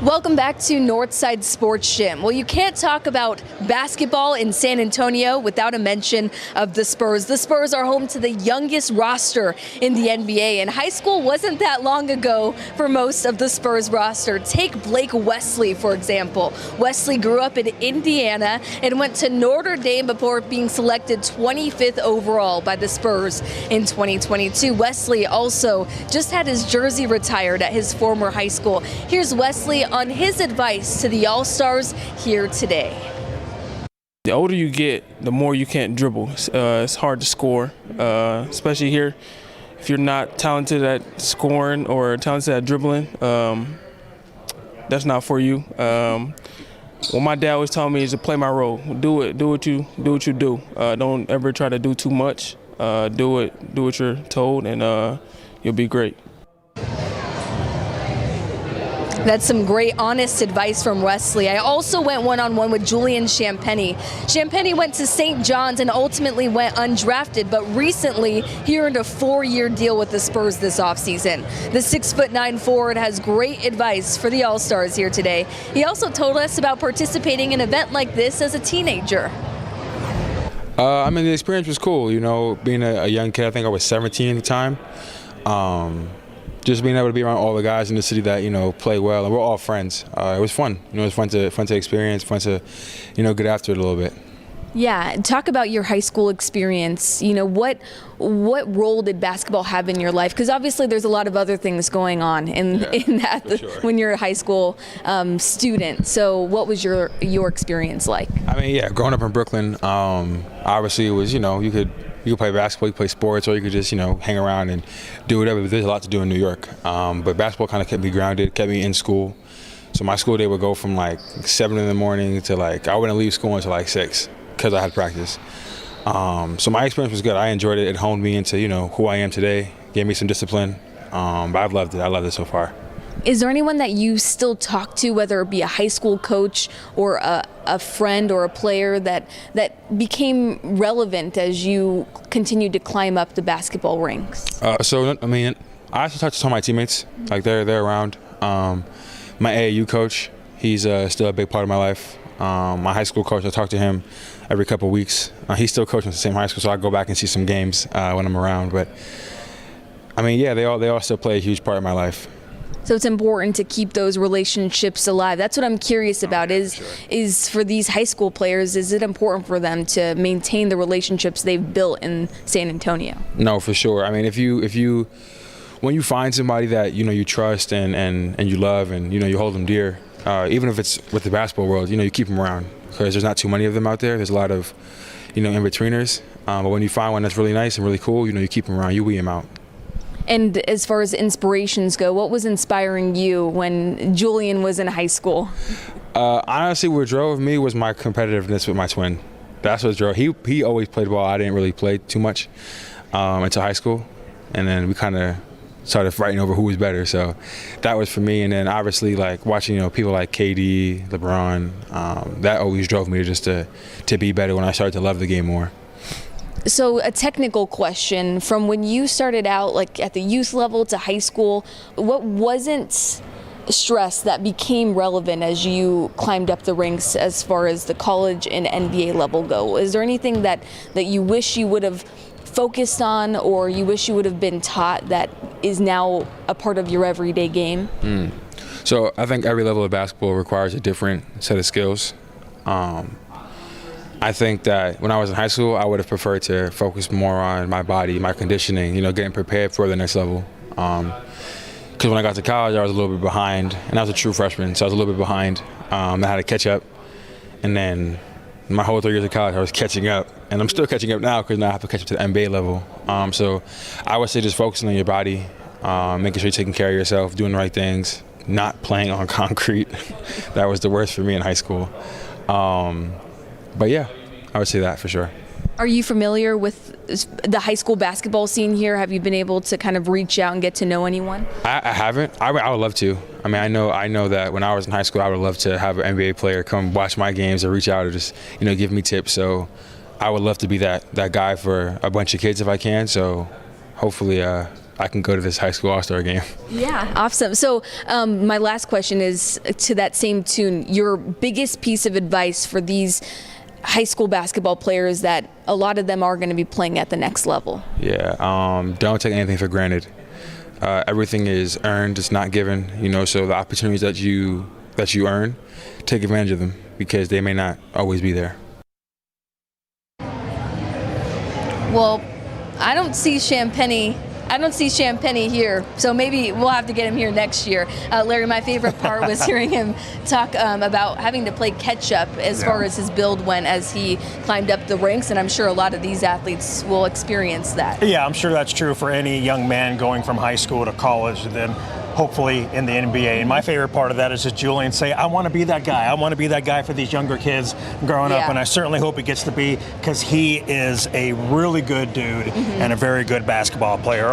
Welcome back to Northside Sports Gym. Well, you can't talk about basketball in San Antonio without a mention of the Spurs. The Spurs are home to the youngest roster in the NBA, and high school wasn't that long ago for most of the Spurs roster. Take Blake Wesley, for example. Wesley grew up in Indiana and went to Notre Dame before being selected 25th overall by the Spurs in 2022. Wesley also just had his jersey retired at his former high school. Here's Wesley on his advice to the All-Stars here today. The older you get, the more you can't dribble. It's hard to score, especially here. If you're not talented at scoring or talented at dribbling, that's not for you. What my dad always told me is to play my role. Do what you do. Don't ever try to do too much. Do what you're told, and you'll be great. That's some great, honest advice from Wesley. I also went one-on-one with Julian Champagnie. Champagnie went to St. John's and ultimately went undrafted, but recently he earned a 4-year deal with the Spurs this offseason. The 6'9" forward has great advice for the All-Stars here today. He also told us about participating in an event like this as a teenager. The experience was cool, you know, being a young kid. I think I was 17 at the time. Just being able to be around all the guys in the city that, you know, play well, and we're all friends. It was fun. You know, it was fun to experience, fun to, you know, get after it a little bit. Yeah, talk about your high school experience. You know, what role did basketball have in your life? Because obviously there's a lot of other things going on in that sure. When you're a high school student. So what was your experience like? I mean, yeah, growing up in Brooklyn, obviously it was, you know, you could play basketball, you could play sports, or you could just, you know, hang around and do whatever. But there's a lot to do in New York. But basketball kind of kept me grounded, kept me in school. So my school day would go from like 7 in the morning to like, I wouldn't leave school until like 6 because I had practice. So my experience was good. I enjoyed it. It honed me into, you know, who I am today, gave me some discipline. But I've loved it. I loved it so far. Is there anyone that you still talk to, whether it be a high school coach or a friend or a player that became relevant as you continued to climb up the basketball ranks? I still talk to some of my teammates. Like they're around. My AAU coach, he's still a big part of my life. My high school coach, I talk to him every couple of weeks. He's still coaching at the same high school, so I go back and see some games when I'm around. But I mean, yeah, they all still play a huge part of my life. So it's important to keep those relationships alive. That's what I'm curious about is for these high school players, is it important for them to maintain the relationships they've built in San Antonio? No, for sure. I mean, when you find somebody that, you know, you trust and you love and, you know, you hold them dear, even if it's with the basketball world, you know, you keep them around because there's not too many of them out there. There's a lot of, you know, in-betweeners. But when you find one that's really nice and really cool, you know, you keep them around, you weed them out. And as far as inspirations go, what was inspiring you when Julian was in high school? Honestly, what drove me was my competitiveness with my twin. That's what drove. He always played ball. I didn't really play too much until high school, and then we kind of started fighting over who was better. So that was for me. And then obviously, like watching, you know, people like KD, LeBron, that always drove me to be better when I started to love the game more. So a technical question, from when you started out like at the youth level to high school, what wasn't stressed that became relevant as you climbed up the ranks as far as the college and NBA level go? Is there anything that you wish you would have focused on or you wish you would have been taught that is now a part of your everyday game? So I think every level of basketball requires a different set of skills. I think that when I was in high school, I would have preferred to focus more on my body, my conditioning, you know, getting prepared for the next level. Because when I got to college, I was a little bit behind, and I was a true freshman, so I was a little bit behind. I had to catch up, and then my whole 3 years of college, I was catching up, and I'm still catching up now because now I have to catch up to the NBA level. So I would say just focusing on your body, making sure you're taking care of yourself, doing the right things, not playing on concrete. That was the worst for me in high school. But yeah, I would say that for sure. Are you familiar with the high school basketball scene here? Have you been able to kind of reach out and get to know anyone? I haven't. I would love to. I mean, I know that when I was in high school, I would love to have an NBA player come watch my games or reach out or just, you know, give me tips. So I would love to be that guy for a bunch of kids if I can. So hopefully I can go to this high school all-star game. Yeah, awesome. So my last question is to that same tune. Your biggest piece of advice for these high school basketball players that a lot of them are going to be playing at the next level? Yeah, don't take anything for granted. Everything is earned; it's not given. So the opportunities that you earn, take advantage of them because they may not always be there. Well, I don't see Champagnie here, so maybe we'll have to get him here next year. Larry, my favorite part was hearing him talk about having to play catch-up as far as his build went as he climbed up the ranks, and I'm sure a lot of these athletes will experience that. Yeah, I'm sure that's true for any young man going from high school to college and then hopefully in the NBA. And my favorite part of that is just Julian say, I want to be that guy. I want to be that guy for these younger kids growing up, and I certainly hope he gets to be, because he is a really good dude and a very good basketball player.